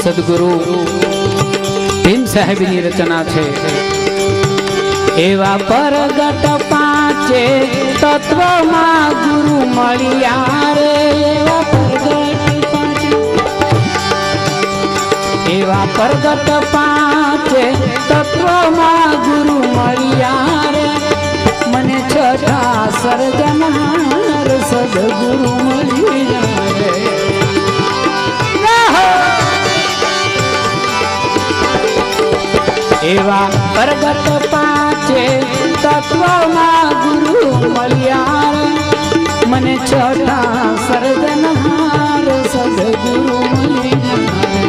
सद्गुरु भीम साहेबनी रचना है। एवा परगट पांचे तत्व मां गुरु मळिया रे। एवा परगट पांचे तत्व मां गुरु मळिया रे। मने छठा सर्जनहार सद्गुरु मळिया रे। एवा परगट पांचे तत्व मां गुरु मळिया रे। मने छठा सर्जनहार सद्गुरु मळिया रे।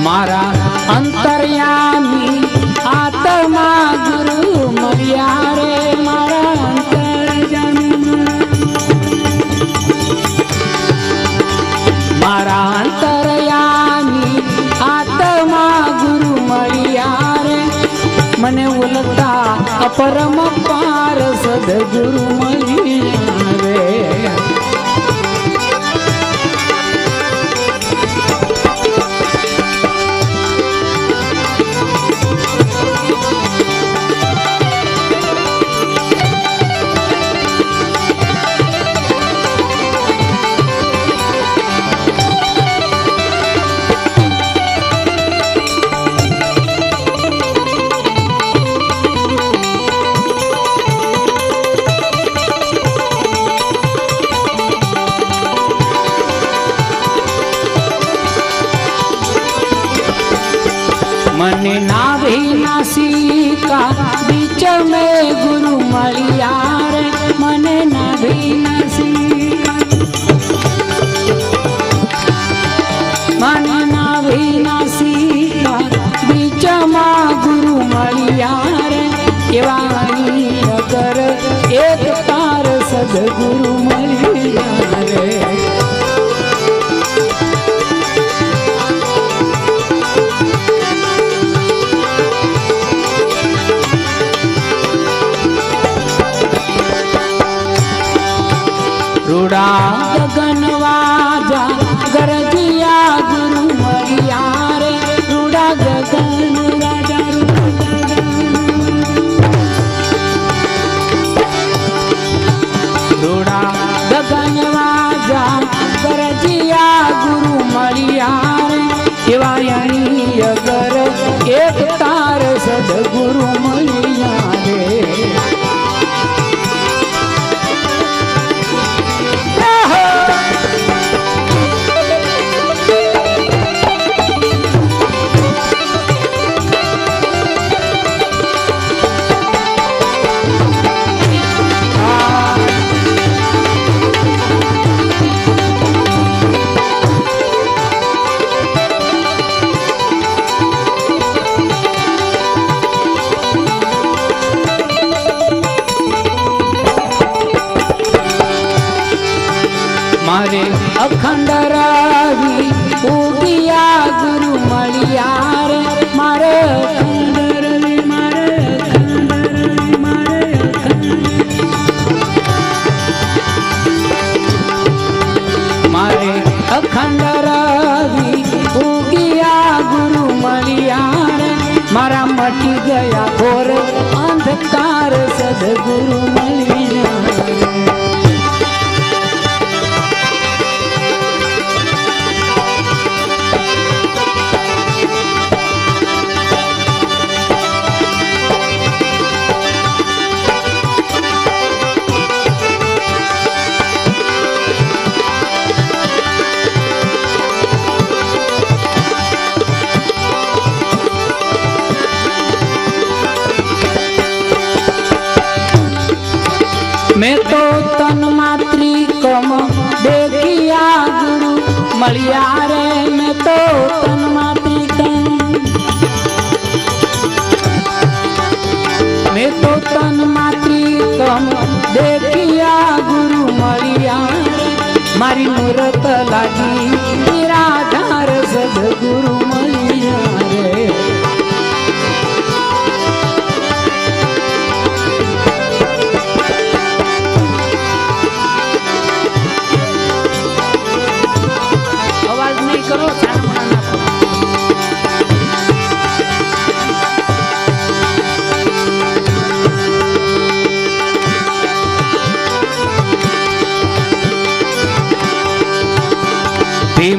मारा अंतर्यामी आत्मा गुरु मळिया रे। मारा अंतर्यामी, मारा अंतर्यामी आत्मा गुरु मळिया रे। मने उलटा अपरम पार सद्गुरु मळिया रे। मने नाभि नासिका बीच में गुरु मळिया रे। मने नाभि नासिका, मने नाभि नासिका बीच में गुरु मळिया रे। एवा अगर एक तार सद्गुरु मळिया रे। रूड़ा गगन वाजा गरजिया गुरु मळिया रे। रूड़ा गगन वाजा, रूड़ा गगन वाजा गरजिया गुरु मळिया रे। एवा अगर एक तार सद्गुरु मळिया रे। मारे अखंड रवि उदिया गुरु मळिया रे। मारे अखंड रवि, मारे अखंड रवि, मारे मारे अखंड रवि उदिया गुरु मळिया रे। मारा मटी गया घोर अंधकार सद्गुरु मळिया रे। मैं तो तन मात्री कम देखिया गुरु मळिया रे। मैं तो तन मात्री कम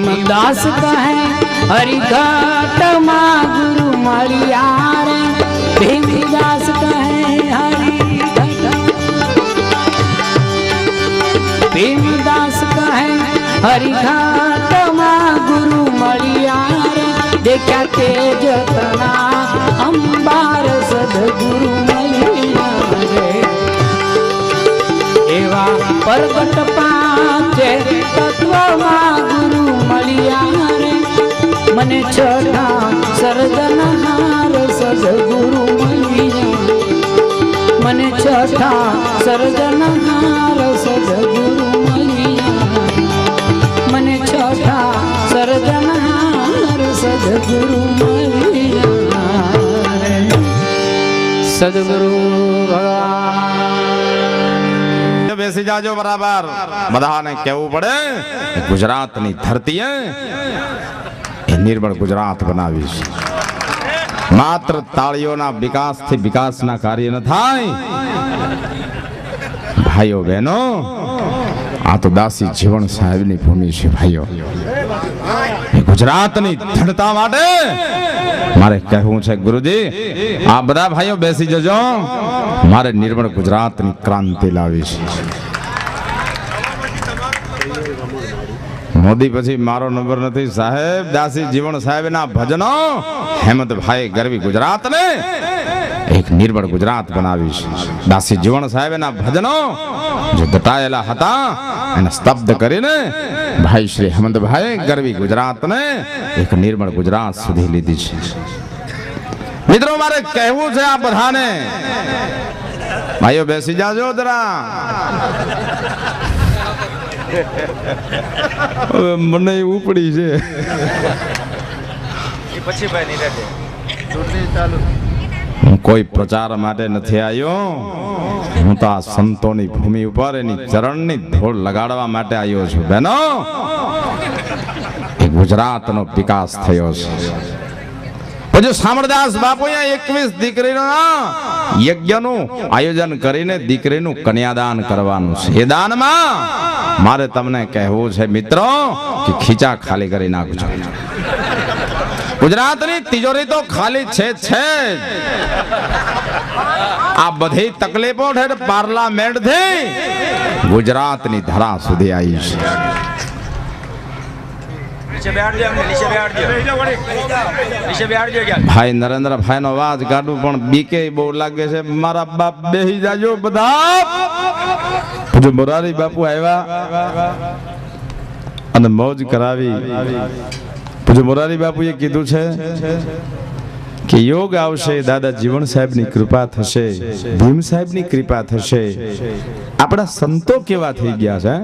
ભીમદાસ કહે હરિઘટ માં ગુરુ મળ્યા રે ભીમદાસ કહે ભીમદાસ કહે હરિઘટ માં ગુરુ મળ્યા રે દેખ્યા તેજ તના અંબાર સદગુરુ મળ્યા રે એવા પરગટ પાંચે તત્વમાં ગુરુ મળ્યા રે મને છઠા સર્જનહાર સદગુરુ મળ્યા મને છઠા સર્જનહાર સદગુરુ મળ્યા મને છઠા સર્જનહાર સદગુરુ મળ્યા સદગુરુ ભગવાન બેસી જાજો બરાબર બધાને કહેવું પડે ગુજરાતની ધરતીએ એ નિર્મળ ગુજરાત બનાવી છે માત્ર તાળીઓના વિકાસથી વિકાસના કાર્ય ન થાય ભાઈઓ બહેનો આ તો દાસી જીવણ સાહેબની ભૂમિ છે ભાઈઓ ગુજરાતની ધડતા માટે મારે કહેવું છે ગુરુજી આ બધા ભાઈઓ બેસી જજો મારે નિર્મળ ગુજરાતની ક્રાંતિ લાવી છે મોદી પછી મારો નંબર નથી સાહેબ દાસી જીવણ સાહેબના ભજનો હેમંતભાઈ ગરવી ગુજરાતને એક નિર્મળ ગુજરાત બનાવી છે દાસી જીવણ સાહેબના ભજનો જે દટાયેલા હતા એને સ્તબ્ધ કરીને ભાઈ શ્રી હેમંતભાઈ ગરવી ગુજરાતને એક નિર્મળ ગુજરાત સુધી લીધી છે મિત્રો મારે કહેવું છે આ બધાને ભાઈઓ બેસી જાજો જરા મને ઉપડી છે હું કોઈ પ્રચાર માટે નથી આવ્યો હું તો આ સંતોની ભૂમિ ઉપર એની ચરણની ધૂળ લગાડવા માટે આવ્યો છું બહેનો એ ગુજરાતનો વિકાસ થયો છે પછી સામળદાસ બાપુએ 21 દીકરીના યજ્ઞનું આયોજન કરીને દીકરીનું કન્યાદાન કરવાનું છે એ દાનમાં મારે તમને કહેવું છે મિત્રો કે ખીચા ખાલી કરી નાખજો ગુજરાતની તિજોરી તો ખાલી છે આ બધી તકલીફો છે પાર્લામેન્ટ થી ગુજરાતની ધરા સુધી આવી છે ભાઈ નરેન્દ્રભાઈ નો અવાજ કાઢું પણ બીકે બહુ લાગે છે મારા બાપ બેહી જાજો બધા જો મોરારી બાપુ આવ્યા અને મોજ કરાવી જો મોરારી બાપુએ કીધું છે કે યોગ આવશે દાદા જીવણ સાહેબની કૃપા થશે ભીમ સાહેબની કૃપા થશે આપણા સંતો કેવા થઈ ગયા છે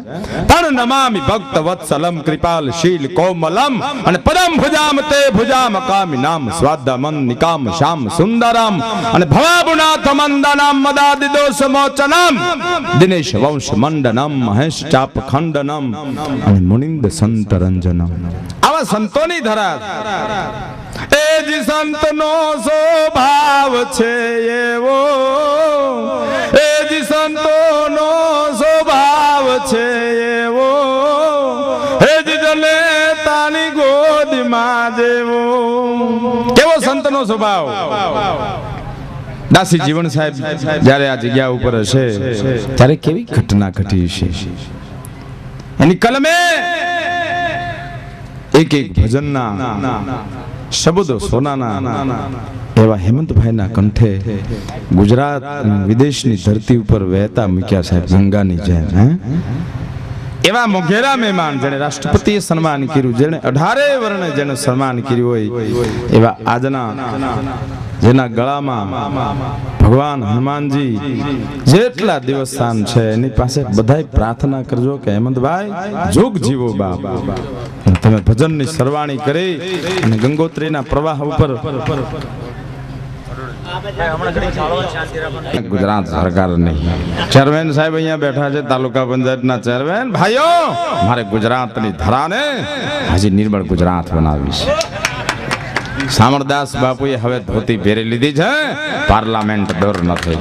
પણ નમામિ ભક્ત વત્સલમ કૃપાલ શીલ કોમલમ અને પરમ ભુજામ તે ભુજામ કામિ નામ સ્વાદમન નિકામ શ્યામ સુંદરમ અને ભવાબુનાથ મંદનમ મદાદિ દોષ મોચનમ દિનેશ વંશ મંડનમ મહેશ ચાપ ખંડનમ અને મુનિંદ સંત રંજનમ આવા સંતોની ધરા એ જ સંતનો સ્વભાવ છે એવો એ જ સંતોનો સ્વભાવ છે એવો એ જ જનેતાની ગોદમાં જેવો કેવો સંતનો સ્વભાવ દાસી જીવણ સાહેબ જ્યારે આ જગ્યા ઉપર હશે ત્યારે કેવી ઘટના ઘટી છે એની કલમે એક એક ભજનના શબ્દો સોનાના એવા હેમંતભાઈના કંઠે ગુજરાત વિદેશની ધરતી ઉપર વહેતા મૂક્યા સાહેબ ગંગાની જેમ એવા મોઘેરા મહેમાન જેને રાષ્ટ્રપતિએ સન્માન કર્યું જેને 18 વર્ણે જેને સન્માન કર્યું હોય એવા આજના જેના ગળામાં ભગવાન હનુમાનજી જેટલા દિવસસ્થાન છે એની પાસે બધાય પ્રાર્થના કરજો કે હેમંતભાઈ જોગ જીવો બાપ તમે ભજનની સરવાણી કરી અને ગંગોત્રીના પ્રવાહ ઉપર ગુજરાત સરકાર નહીં ચેરમેન સાહેબ અહીંયા બેઠા છે તાલુકા પંચાયતના ચેરમેન ભાઈઓ મારે ગુજરાતની ધરાને હજી નિર્મળ ગુજરાત બનાવી છે સામળદાસ બાપુએ હવે ધોતી પહેરી લીધી છે પાર્લામેન્ટ ડર નથી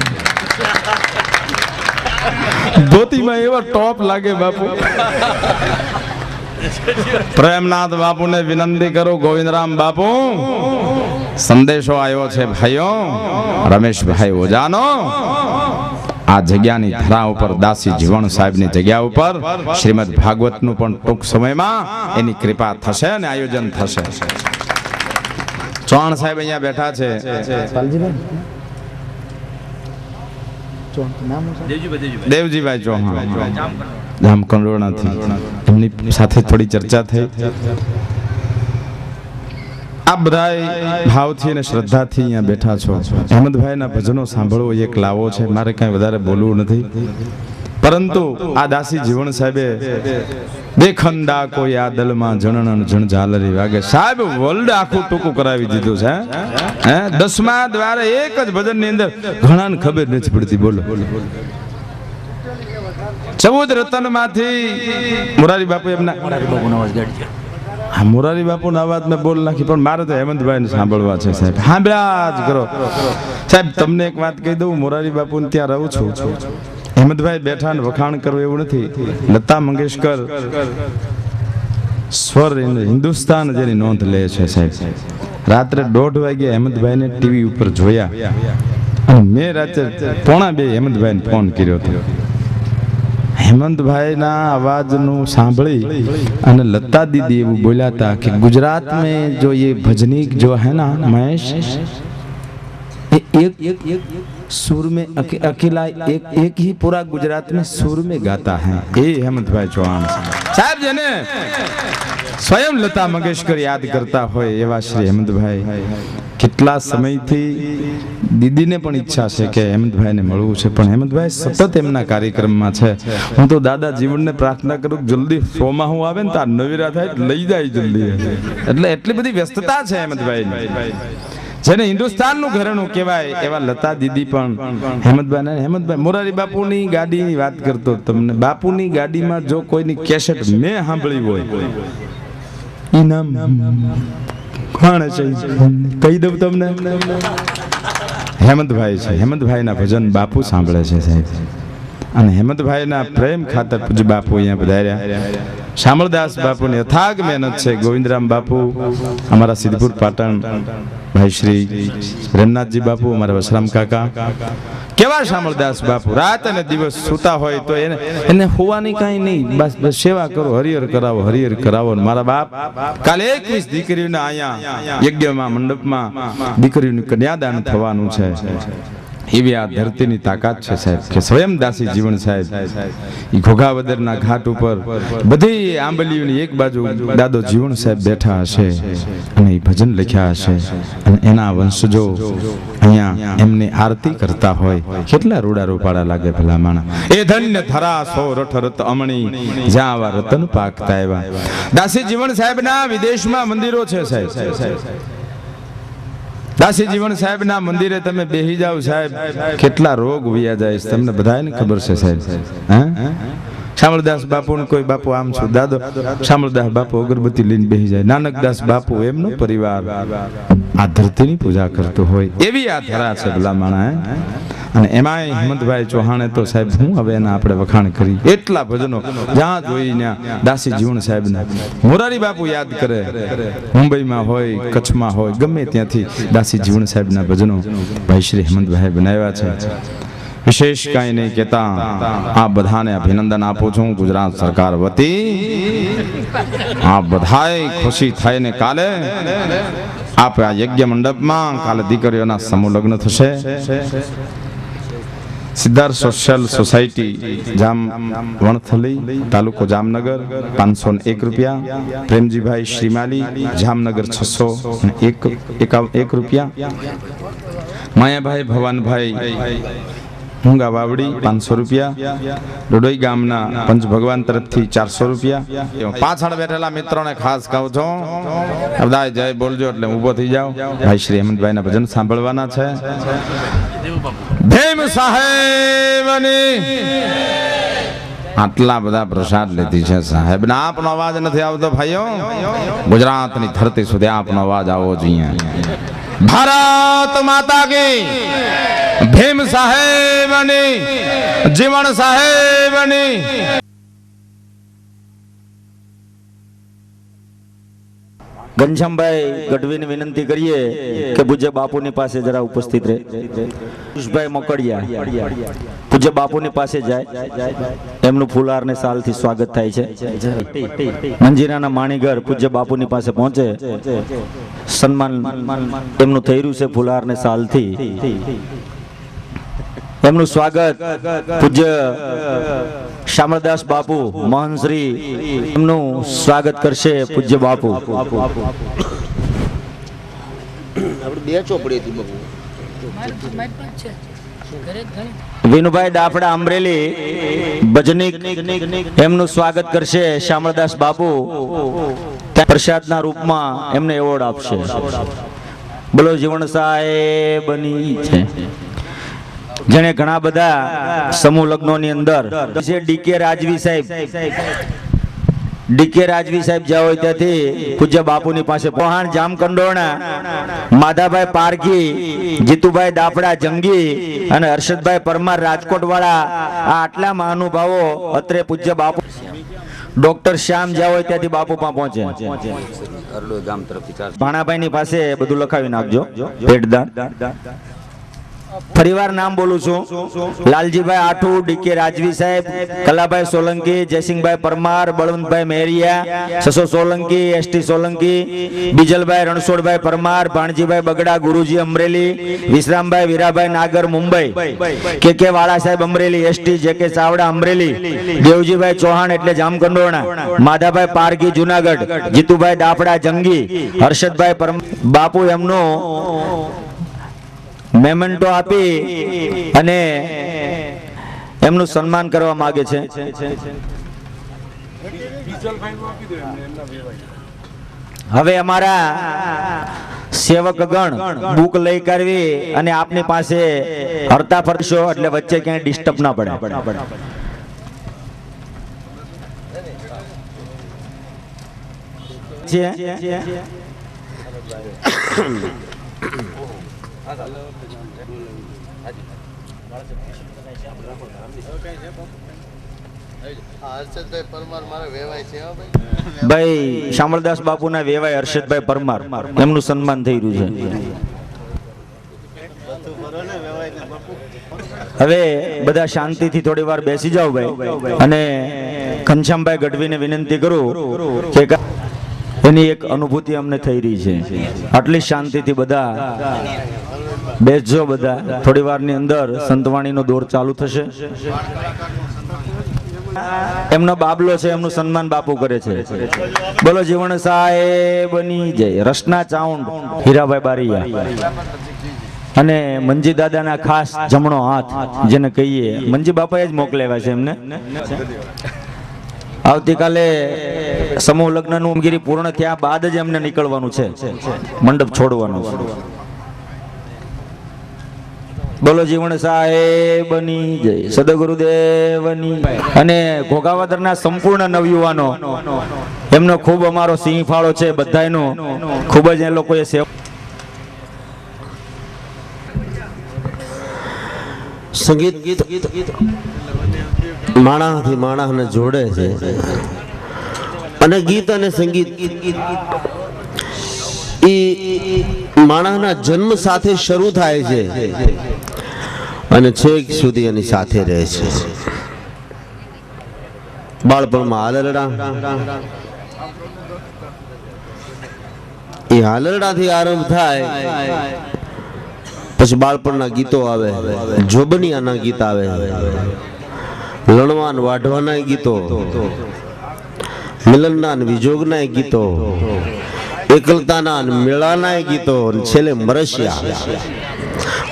ધોતીમાં એવા ટોપ લાગે બાપુ પ્રેમનાથ બાપુને વિનંતી કરું, ગોવિંદરામ બાપુ સંદેશો આવ્યો છે ભાઈઓ, રમેશભાઈ ઓજાનો આ જગ્યાની ધરા ઉપર દાસી જીવણ સાહેબની જગ્યા ઉપર શ્રીમદ ભાગવતનું પણ ટૂંક સમયમાં એની કૃપા થશે અને આયોજન થશે. ચૌહાણ સાહેબ અહીંયા બેઠા છે, દેવજીભાઈ ચૌહાણ જામકંડોરણાથી, એમની સાથે થોડી ચર્ચા થઈ. આ બધા ભાવથી અને શ્રદ્ધાથી અહીંયા બેઠા છો. અહેમદભાઈના ભજનો સાંભળવો એક લાવો છે, મારે કાંઈ વધારે બોલવું નથી. પરંતુ આ દાસી જીવણ સાહેબે દેખંડા કોઈ આ દલમાં જણણ જણ ઝાલરી વાગે, સાહેબ વર્લ્ડ આખું ટૂંકું કરાવી દીધું છે. હે 10મા દ્વારે એક જ ભજનની અંદર ઘણાને ખબર નથી પડતી. બોલો 14 રતનમાંથી મોરારી બાપુ એમના હા મોરારી બાપુનો અવાજ મેં બોલ નાખી, પણ મારે તો હેમંતભાઈને સાંભળવા છે સાહેબ. સાંભળ્યા જ કરો સાહેબ. તમને એક વાત કહી દઉં, મોરારી બાપુને ત્યાં રહું છું. હેમંતભાઈ બેઠા ને વખાણ કરવું એવું નથી. લતા મંગેશકર સ્વર હિન્દુસ્તાન જેની નોંધ લે છે સાહેબ. રાત્રે 1:30 વાગે હેમંતભાઈને ટીવી ઉપર જોયા અને મેં રાત્રે 1:45 હેમંતભાઈને ફોન કર્યો હતો. હેમંતભાઈના અવાજનું સાંભળી અને લતા દીદી એવું બોલ્યા હતા કે ગુજરાત में जो ये भजनी जो है ना महेश, एक सुर में अकेला एक ही पूरा गुजरात में सुर में गाता है. એ હેમંતભાઈ ચૌહાણ સાહેબ જેને સ્વયં લતા મંગેશકર યાદ કરતા હોય એવા શ્રી હેમંતભાઈ કેટલા સમયથી દીદીને પણ ઈચ્છા છે કે હેમંતભાઈને મળવું છે, પણ હેમંતભાઈ સતત એમના કાર્યક્રમમાં છે. હું તો દાદા જીવનને પ્રાર્થના કરું જલ્દી શોમાં હું આવે ને તો નવીરા થાય લઈ જાય જલ્દી. એટલે એટલી બધી વ્યસ્તતા છે હેમંતભાઈની. જેને હિન્દુસ્તાનનું ઘરેણું કહેવાય એવા લતા દીદી પણ હેમંતભાઈ મોરારી બાપુની ગાડીની વાત કરતો તમને. બાપુની ગાડીમાં જો કોઈની કેસેટ મેં સાંભળી હોય ઇનામ કોણ છે કહી દઉં તમને, હેમંતભાઈ છે. હેમંતભાઈના ભજન બાપુ સાંભળે છે સાહેબ. અને હેમંતભાઈના પ્રેમ ખાતર પૂજ્ય બાપુ અહીંયા પધાર્યા. શામળદાસ બાપુની અથાગ મહેનત છે. ગોવિંદરામ બાપુ અમારા સિદ્ધપુર પાટણ, ભાઈ શ્રી પ્રેમનાથજી બાપુ અમારા વસરામ કાકા, કેવા શામળદાસ બાપુ રાત અને દિવસ સૂતા હોય તો એને હોવાની કાંઈ નહીં, બસ સેવા કરો, હરિહર કરાવો. મારા બાપ કાલે 21 દીકરીઓના અહીંયા યજ્ઞમાં મંડપમાં દીકરીઓનું કન્યાદાન થવાનું છે. એવી આ ધરતીની તાકાત છે સાહેબ કે સ્વયં દાસી જીવણ સાહેબ એ ઘોઘાવદરના ઘાટ ઉપર બધી આંબલીઓની એક બાજુ દાદો જીવણ સાહેબ બેઠા હશે અને એ ભજન લખ્યા હશે અને એના વંશજો અહીંયા એમની આરતી કરતા હોય. કેટલા રૂડા રૂપાડા લાગે ભલા માણા. એ ધન્ય ધરા સો રઠ રત અમણી જ્યાં આવા રતન પાકતા એવા દાસી જીવણ સાહેબના વિદેશમાં મંદિરો છે સાહેબ. દાસી જીવણ સાહેબના મંદિરે તમે બેહી જાવ સાહેબ, કેટલા રોગ વ્યા જાય તમને બધાને ખબર છે સાહેબ. શામળદાસ બાપુ કોઈ બાપુ આમ છું દાદો શામળદાસ બાપુ અગરબત્તી લઈને બેહી જાય. નાનકદાસ બાપુ એમનો પરિવાર આ ધરતીની પૂજા કરતો હોય એવી આ ધરા છે ભલા માણા. અને એમાંય હેમંતભાઈ ચૌહાણે તો સાહેબ હું હવે એના આપણે વખાણ કરી. એટલા ભજનો જ્યાં જોઈ ત્યાં દાસી જીવણ સાહેબના. મોરારી બાપુ યાદ કરે, મુંબઈમાં હોય કચ્છમાં હોય ગમે ત્યાંથી દાસી જીવણ સાહેબના ભજનો ભાઈ શ્રી હેમંતભાઈ બનાવ્યા છે. વિશેષ કાંઈ નહીં કહેતા આ બધાને અભિનંદન આપું છું ગુજરાત સરકાર વતી. આ બધાએ ખુશી થાય ને કાલે આપ આ યજ્ઞ મંડપમાં કાલે દીકરીઓના સમૂહ લગ્ન થશે. સિદ્ધાર્થ સોશિયલ સોસાયટી જામ વણથલી તાલુકો જામનગર 501 રૂપિયા. પ્રેમજીભાઈ શ્રીમાલી જામનગર 601 રૂપિયા. માયાભાઈ ભવાનભાઈ મુંગા વાવડી 500 રૂપિયા. ડોડોઈ ગામના પંચ ભગવાન તરફથી 400 રૂપિયા. પાછળ બેઠેલા મિત્રોને ખાસ કહું છું બધા જય બોલજો એટલે ઊભો થઈ જાઓ. ભાઈ શ્રી હેમંતભાઈના ભજન સાંભળવાના છે. ભીમ સાહેબની આટલા બધા પ્રસાદ લીધી છે સાહેબ ને આપનો અવાજ નથી આવતો ભાઈઓ. ગુજરાતની ધરતી સુધી આપનો અવાજ આવવો જોઈએ. ભારત માતા કી, ભીમ સાહેબની, જીવણ સાહેબની. ઘનશ્યામભાઈ ગઢવીને વિનંતી કરીએ કે પૂજ્ય બાપુની પાસે જરા ઉપસ્થિત રહે. કુશભાઈ મોકળિયા પૂજ્ય બાપુની પાસે જાય, એમનું ફુલાર ને સાલથી સ્વાગત થાય છે. મંજીરાના માણીગર પૂજ્ય બાપુની પાસે પહોંચે, સન્માન એમનું થઈ રહ્યું છે ફુલાર ને સાલથી. એમનું સ્વાગત પૂજ્ય શામળદાસ બાપુ મહંશ્રી એમનું સ્વાગત કરશે પૂજ્ય બાપુ. વિનુભાઈ દાફડા અમરેલી ભજનીક એમનું સ્વાગત કરશે શામળદાસ બાપુ. પ્રસાદના રૂપમાં એમને એવોર્ડ આપશે. બોલો જીવણ સાહેબની છે. જેને ઘણા બધા સમૂહ લગ્નોની અંદર ડીકે રાજવી સાહેબ, ડીકે રાજવી સાહેબ જ્યાં હોય ત્યાંથી પૂજ્ય બાપુની પાસે પોહાણ જામકંડોરણા માધાભાઈ પારકી, જીતુભાઈ દાફડા જંગી અને હર્ષદભાઈ પરમાર રાજકોટ વાળા, આ આટલા મહાનુભાવો અત્રે પૂજ્ય બાપુ ડોક્ટર શ્યામ જ્યાં હોય ત્યાંથી બાપુ પાસે પહોંચે. ભાણાભાઈ ની પાસે બધું લખાવી નાખજો. ભેટદાન ફરીવાર નામ બોલું છું. લાલજીભાઈ આઠુ, ડીકે રાજવી સાહેબ, કલાભાઈ સોલંકી, જયસિંહભાઈ પરમાર, બળવંતભાઈ મહેરિયા, સસો સોલંકી, એસટી સોલંકી, બીજલભાઈ રણછોડભાઈ પરમાર, ભાણજીભાઈ બગડા ગુરુજી અમરેલી, વિશ્રામભાઈ વીરાભાઈ નાગર મુંબઈ, કે વાળા સાહેબ અમરેલી, એસટી જેકે ચાવડા અમરેલી, દેવજીભાઈ ચૌહાણ એટલે જામકંડોરણા, માધાભાઈ પારગી જુનાગઢ, જીતુભાઈ દાફડા જંગી, હર્ષદભાઈ પરમાર. બાપુ એમનું મેમેન્ટો આપી અને એમનું સન્માન કરવા માંગે છે. હવે અમારા સેવકગણ બુક લઈ કરવી અને આપની પાસે હરતા ફરશો એટલે વચ્ચે ક્યાંય ડિસ્ટર્બ ના પડે. ભાઈ શામળદાસ બાપુના વેવાય હર્ષદભાઈ પરમાર એમનું સન્માન થઈ રહ્યું છે. હવે બધા શાંતિથી થોડી વાર બેસી જાઓ ભાઈ, અને ઘનશ્યામભાઈ ગઢવીને વિનંતી કરું કે એની એક અનુભૂતિ અમને થઈ રહી છે. આટલી શાંતિથી બધા બેસજો. બધા થોડી વારની અંદર સંતવાણીનો દોર ચાલુ થશે. એમનો બાબલો છે, એમનું સન્માન બાપુ કરે છે. બોલો જીવણ સાહેબની જય. રસના ચાઉંડ હીરાભાઈ બારીયા અને મંજી દાદાના ખાસ જમણો હાથ જેને કહીએ, મંજી બાપાએ જ મોકલેવા છે એમને. આવતીકાલે સમૂહ લગ્નનું કામગીરી પૂર્ણ થયા બાદ જ એમને નીકળવાનું છે, મંડપ છોડવાનું. બોલો જીવણ સાહેબની જય. સદગુરુદેવની. અને ઘોઘાવદરના સંપૂર્ણ નવયુવાનો એમનો ખૂબ અમારો સિંહ ફાળો છે. બધાયનો ખૂબ જ એ લોકોએ સેવા. સંગીત માણસથી માણસને જોડે છે, અને ગીત અને સંગીત એ માણસના જન્મ સાથે શરૂ થાય છે અને છેક સુધી એની સાથે રહે છે. બાળપણમાં હાલરડા, એ હાલરડાથી આરંભ થાય, પછી બાળપણના ગીતો આવે, જોબનિયાના ગીત આવે, લણવાન વાઢવાના ગીતો, મિલનના વિજોગના ગીતો, એકલતાના મેળાના ગીતો, છેલ્લે મરસ્યા.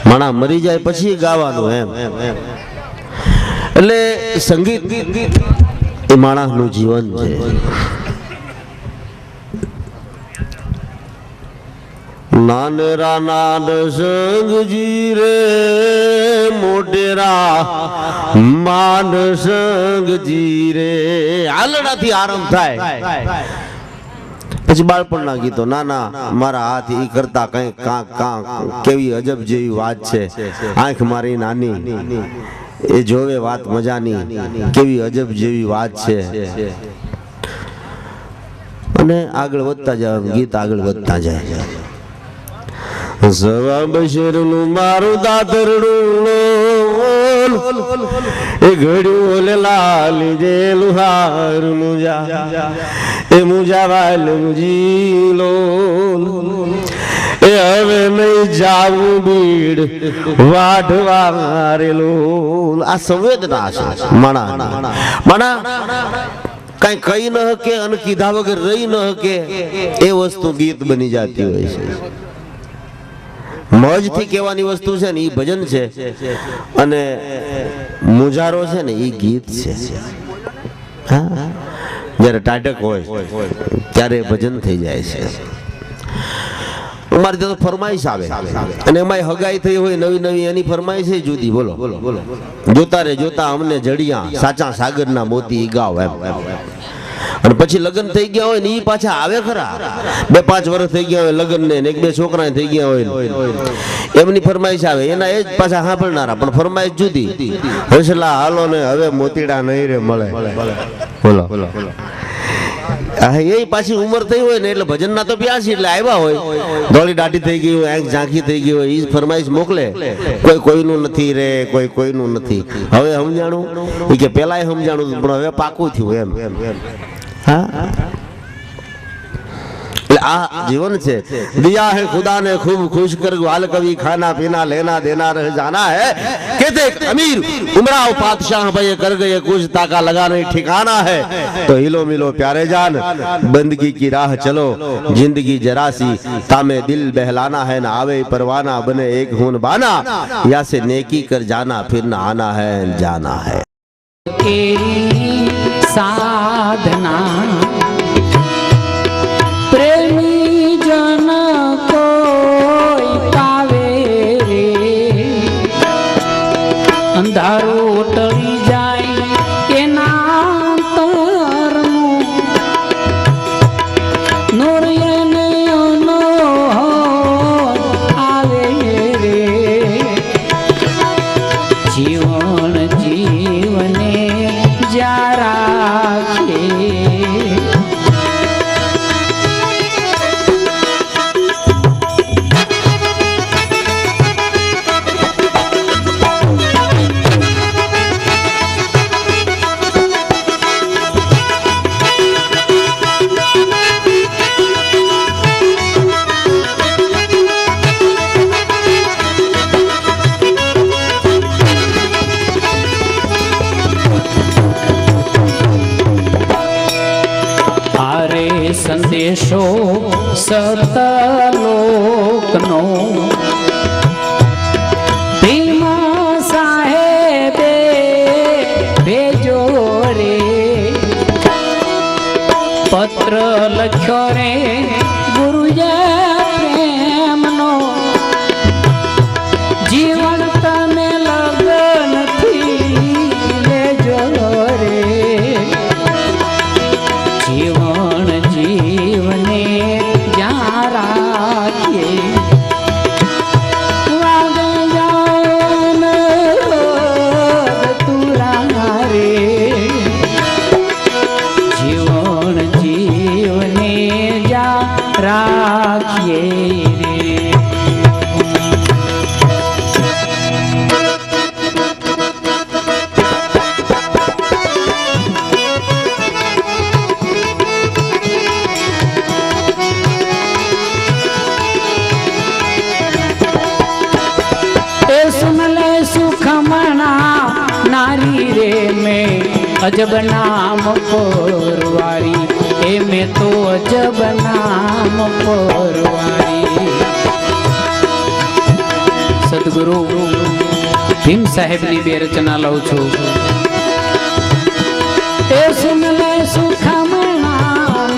માણા મરી જાય પછી ગાવાનું એમ. એટલે સંગીત એ માણસનું જીવન છે. નાનરા નાન સંગજી રે મોટેરા માન સંગજી રે. હાલડાથી આરંભ થાય, પછી બાળપણના ગીતો. નાના મારા હાથ ઈ કરતા કઈ કેવી અજબ જેવી વાત છે. આંખ મારી નાની એ જોવે વાત મજાની, કેવી અજબ જેવી વાત છે. અને આગળ વધતા જાવ, ગીત આગળ વધતા જાય. જવાબ શેરનું મારું દાતરડું એ ઘડ્યું ઓલે લાલી જે લુહાર મુજા એ મુજા વાલ મુજીલો એ હવે નહીં જાવું બીડ વાઢવા રેલો. આ સંવેદના છે માણા કઈ કઈ ન હકે અને કીધા વગર રહી ન હકે એ વસ્તુ ગીત બની જતી હોય છે. મોજ થી કહેવાની વસ્તુ છે ને એ ભજન છે અને મુજારો છે ને એ ગીત છે. જયારે ટાટક હોય ત્યારે ભજન થઈ જાય છે. અમારી તો ફરમાઈશ આવે અને એમાં હગાઈ થઈ હોય નવી નવી એની ફરમાઈશ જુદી. બોલો જોતા રે જોતા અમને જડિયા સાચા સાગરના મોતી ગાવ એમ. અને પછી લગ્ન થઈ ગયા હોય ને એ પાછા આવે ખરા. 2-5 વર્ષ થઈ ગયા હોય લગ્ન ને 1-2 છોકરા થઈ ગયા હોય એમની ફરમાઈશ આવે. એના એ જ પાછા સાંભળનારા પણ ફરમાઈશ જુદી. હસલા હાલો ને હવે મોતીડા નહીં રે મળે. બોલો એ પાછી ઉંમર થઈ હોય ને એટલે ભજન ના તો 82 એટલે આવ્યા હોય. ધોળી દાઢી થઈ ગઈ હોય, આંખ ઝાંખી થઈ ગઈ હોય, એ ફરમાઈશ મોકલે. કોઈ કોઈનું નથી રે, કોઈ કોઈનું નથી. હવે સમજાણું કે પેલા સમજાણું પણ હવે પાકું થયું એમ. હા आ जीवन से दिया है खुदा ने खूब खुश कर ग्वाल कभी खाना पीना लेना देना रह जाना है। कहते अमीर उमराव पातशाह भाई कर गए कुछ ताका लगा नहीं ठिकाना है। तो हिलो मिलो प्यारे जान बंदगी की राह चलो जिंदगी जरा सी तामे दिल बहलाना है। ना आवे परवाना बने एक खून बाना या से नेकी कर जाना फिर न आना है जाना है। साधना प्रेमी जन कोई पावे रे अंधारो टली जाए के नातर नूर नो आवे रे जीवन जीवने जा राखे। संदेशो सतलोकनो भीमा साहेबे भेजो रे पत्र लख्यो रे गुरुजे प्रेमनो जीवन तने लगन थी लेजो रे जीवन जीवने जा राखे। जीवन जीवने जा राखिए नारी रे में अजब नाम परवारी ए में तो अजब नाम परवारी। सदगुरु भीम साहेब नी बे रचना लઉં છું। ए सुन ले सुखमना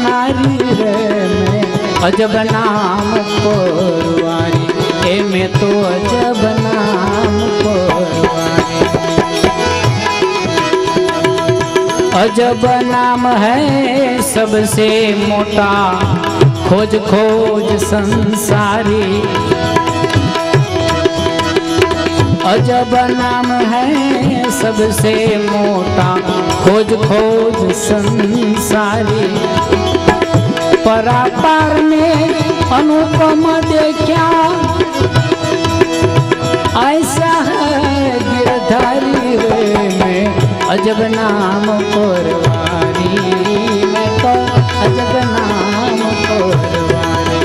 नारी रे में अजब नाम परवारी ए में तो अजब नाम परवारी। अजब नाम है सबसे मोटा खोज खोज संसारी। अजब नाम है सबसे मोटा खोज खोज संसारी। परापार में अनुपम देखा ऐसा है गिरधारी रे में अजब नाम परवारी मैं तो अजब नाम परवारी।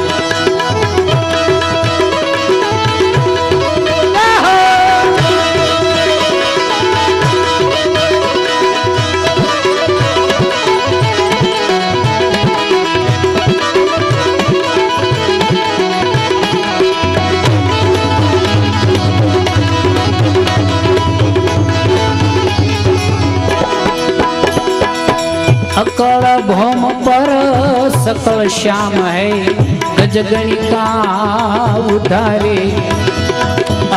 अकड़ भौम पर सकल श्याम है गजगणी का उधारे।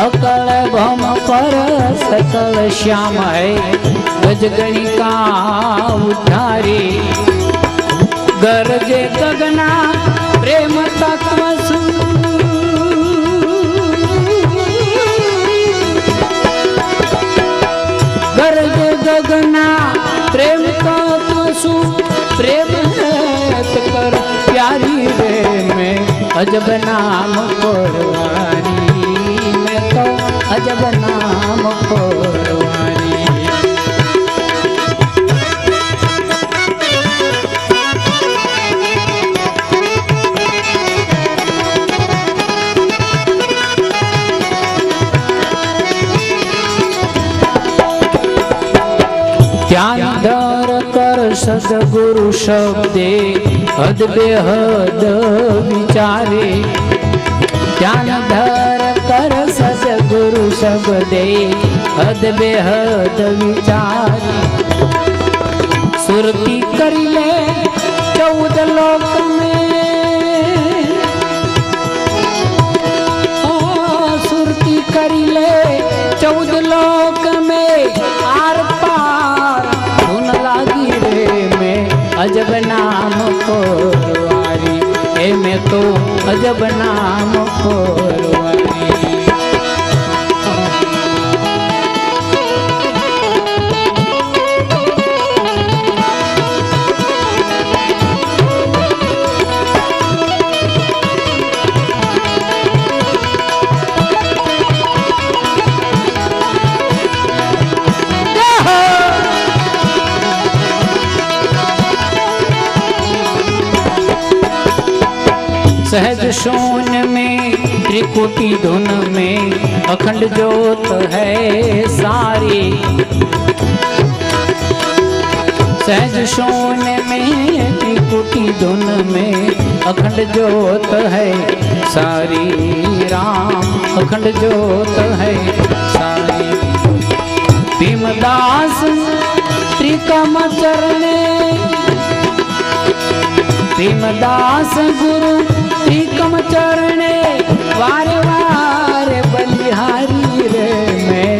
अकड़ भौम पर सकल श्याम है गजगणी का उधारे। गरजे गगना प्रेम तत्व गरजे गगना प्रेम तत्व प्रेम कर प्यारी रे में अजब नाम परवारी मैं तो अजब नाम परवारी। ध्यान धर कर सदगुरु शब्दे हद बेहद विचारे। ध्यान धर कर सदगुरु शब्दे हद बेहद विचारे। सुरती कर ले 14 लोक में सुरती कर ले 14 लोक में आर पार धुन लागी रे में अजब नाम परवारी ए में तो अजब नाम परवारी। सहज शोन में त्रिकुटी धुन में अखंड ज्योत है सारी। सहज शोन में त्रिकुटी धुन में अखंड ज्योत है सारी। राम अखंड ज्योत है सारी। भीमदास त्रिकम चरणे भीमदास गुरु त्रिकम चरणे वारे वारे बलिहारी रे में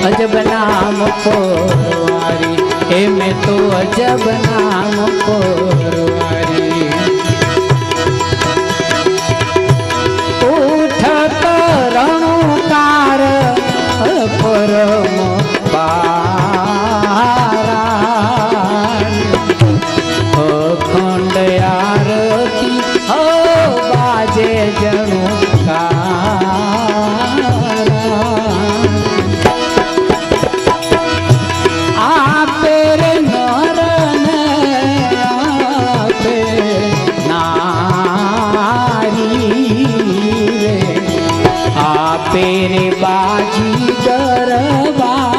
अजब नाम परवारी ए में तो अजब नाम परवारी। उठत रणुकार परम पारा अखंड आरती हो बाजे जनुकार। आपे रे नरन आपे नारी रे आपे रे बाजी दरबाजी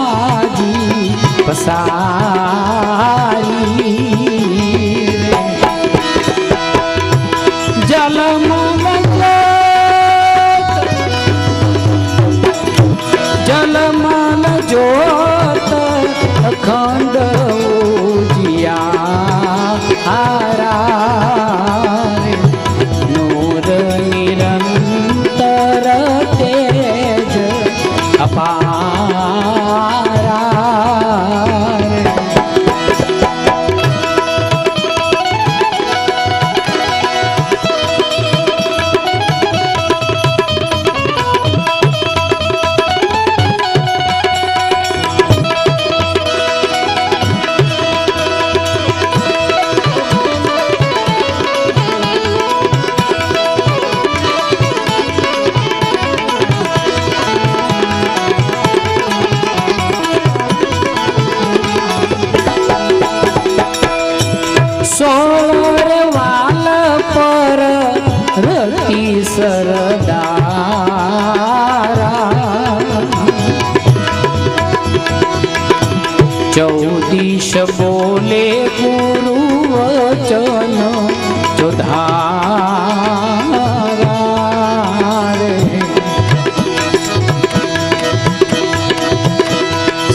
पसारी। जलमल जोत अखंड उजिया हारा नूर निरंतर तेज अपारा। ईश बोले गुरु वचन जो धारा रे।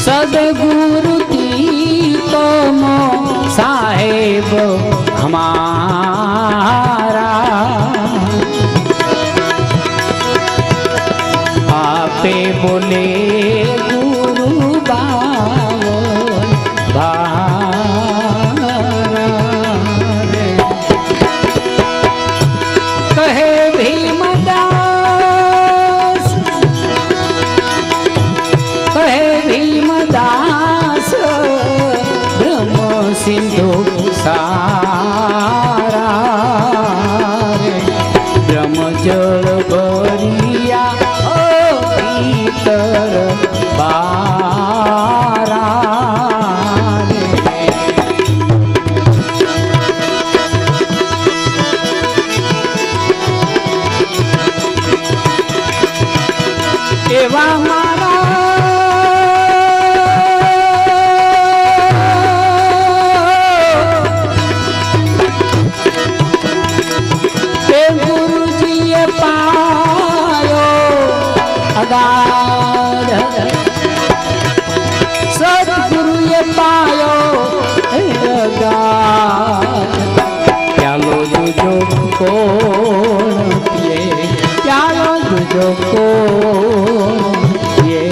सदगुरु की तुम साहेब हमारा, आपे बोले गुरु कहे भीमदास, कहे भीमदास ब्रह्म सिंधु सारा रे। ब्रह्म जल भरिया भीतर बारा एवा मारा ते गुरुजी पायो अगाध, सदगुरु पायो अगाध। प्यालो दूजो कोण पिए, प्यालो दूजो कोण पिए।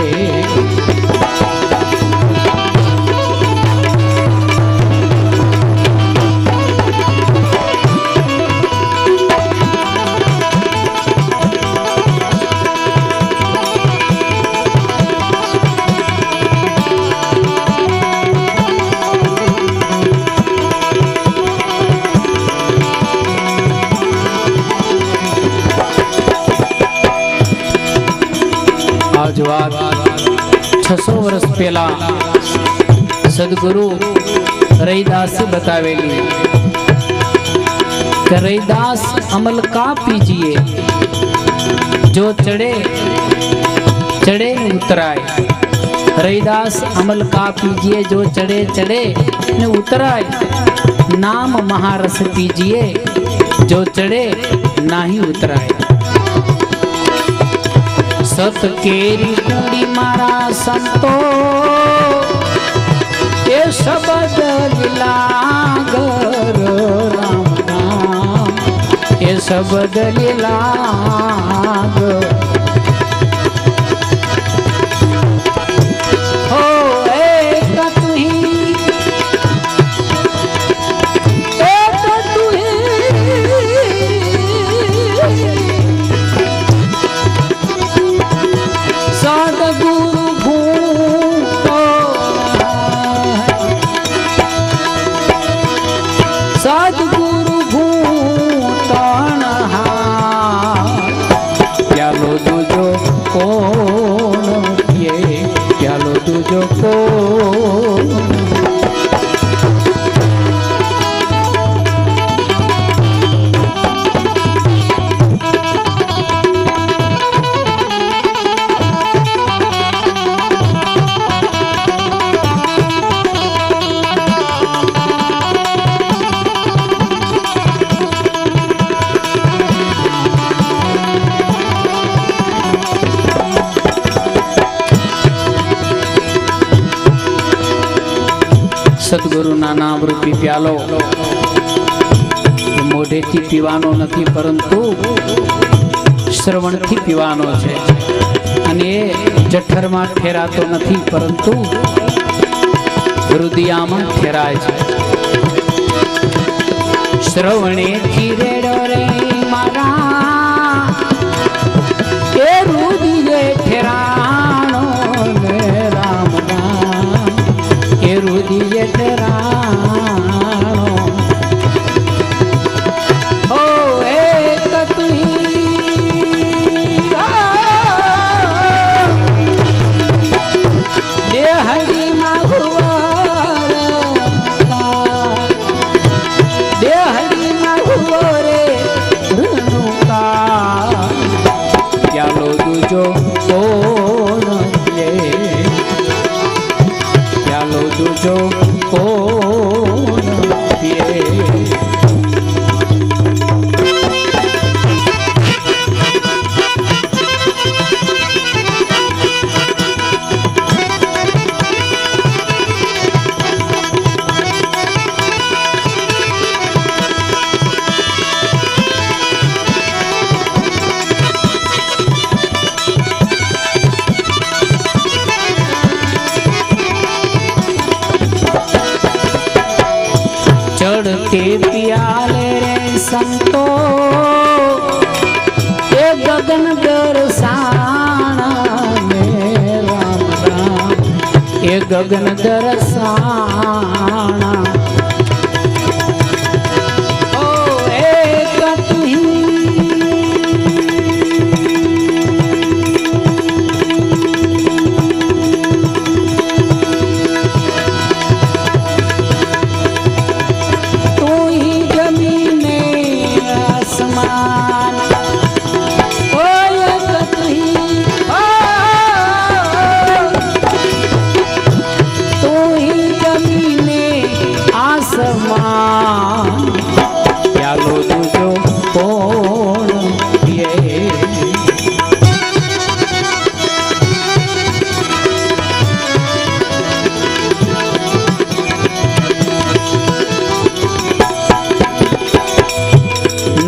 आज बात 600 वर्ष पहला सदगुरु रैदास बतावेली कि रैदास अमल का पीजिए जो चढ़े चढ़े न उतराए। रैदास अमल का पीजिए जो चढ़े चढ़े न उतराए। नाम महारस पीजिए जो चढ़े नाही उतराए। सत केरी कुड़ी मारा संतो ये शब्द लीलागर राम नाम, ये शब्द लीलागर। हो एक तुही, एक तुही सदगुरु भूतो, सदगुरु भूतन प्यालो दूजो कोण पिए, प्यालो दूजो कोण। સદગુરુના નામ રૂપી પ્યાલો મોઢેથી પીવાનો નથી પરંતુ શ્રવણથી પીવાનો છે અને એ જઠરમાં ઠેરાતો નથી પરંતુ હૃદયમાં ઠેરાય છે. શ્રવણેથી રેડો રે મારા એ હૃદય ઠેરાણો ને રામ નામ એ હૃદય ઠેરાણો. ઓ એક દેહડીમાં રે ધનુકા પ્યાલો દૂજો કોણ લે પ્યાલો દૂજો કોણ के पियाले रे संतो ये गगन दरसाना में राम राम ये गगन दरसाना ओ एक तू ही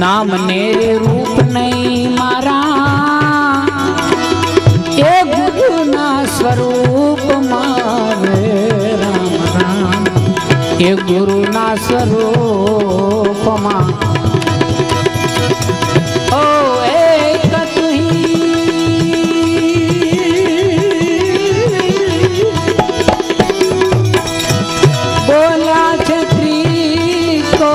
नाम नेरे रूप नहीं मारा ये गुरु ना स्वरूप मारे राम राम ये गुरु ना स्वरूप मा ओ एक तू ही बोला छत्री को